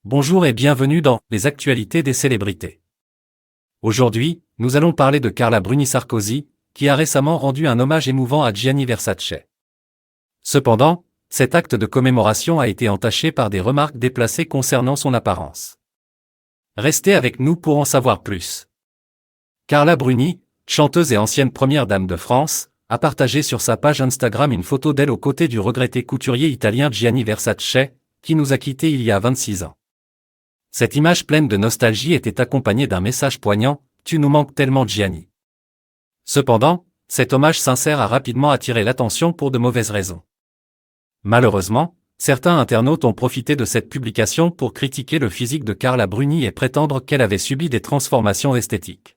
Bonjour et bienvenue dans les actualités des célébrités. Aujourd'hui, nous allons parler de Carla Bruni Sarkozy, qui a récemment rendu un hommage émouvant à Gianni Versace. Cependant, cet acte de commémoration a été entaché par des remarques déplacées concernant son apparence. Restez avec nous pour en savoir plus. Carla Bruni, chanteuse et ancienne première dame de France, a partagé sur sa page Instagram une photo d'elle aux côtés du regretté couturier italien Gianni Versace, qui nous a quittés il y a 26 ans. Cette image pleine de nostalgie était accompagnée d'un message poignant: « Tu nous manques tellement Gianni ». Cependant, cet hommage sincère a rapidement attiré l'attention pour de mauvaises raisons. Malheureusement, certains internautes ont profité de cette publication pour critiquer le physique de Carla Bruni et prétendre qu'elle avait subi des transformations esthétiques.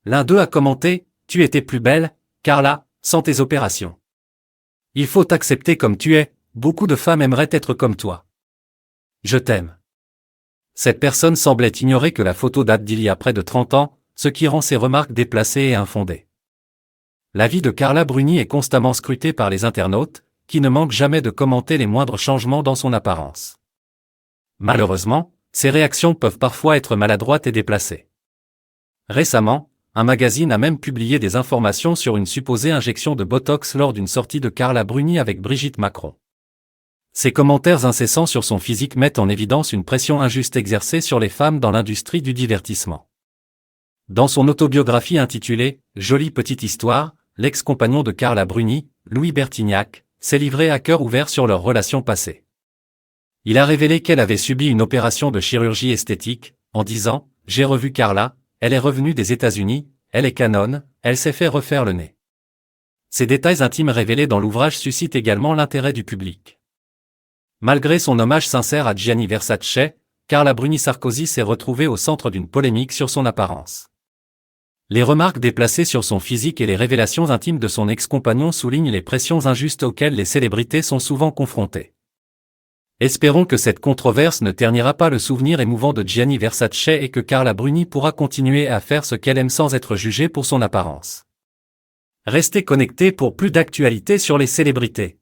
L'un d'eux a commenté: « Tu étais plus belle, Carla, sans tes opérations. Il faut t'accepter comme tu es, beaucoup de femmes aimeraient être comme toi. Je t'aime ». Cette personne semblait ignorer que la photo date d'il y a près de 30 ans, ce qui rend ces remarques déplacées et infondées. La vie de Carla Bruni est constamment scrutée par les internautes, qui ne manquent jamais de commenter les moindres changements dans son apparence. Malheureusement, ces réactions peuvent parfois être maladroites et déplacées. Récemment, un magazine a même publié des informations sur une supposée injection de Botox lors d'une sortie de Carla Bruni avec Brigitte Macron. Ces commentaires incessants sur son physique mettent en évidence une pression injuste exercée sur les femmes dans l'industrie du divertissement. Dans son autobiographie intitulée « Jolie petite histoire », l'ex-compagnon de Carla Bruni, Louis Bertignac, s'est livré à cœur ouvert sur leurs relations passées. Il a révélé qu'elle avait subi une opération de chirurgie esthétique, en disant « J'ai revu Carla, elle est revenue des États-Unis, elle est canonne, elle s'est fait refaire le nez ». Ces détails intimes révélés dans l'ouvrage suscitent également l'intérêt du public. Malgré son hommage sincère à Gianni Versace, Carla Bruni Sarkozy s'est retrouvée au centre d'une polémique sur son apparence. Les remarques déplacées sur son physique et les révélations intimes de son ex-compagnon soulignent les pressions injustes auxquelles les célébrités sont souvent confrontées. Espérons que cette controverse ne ternira pas le souvenir émouvant de Gianni Versace et que Carla Bruni pourra continuer à faire ce qu'elle aime sans être jugée pour son apparence. Restez connectés pour plus d'actualités sur les célébrités.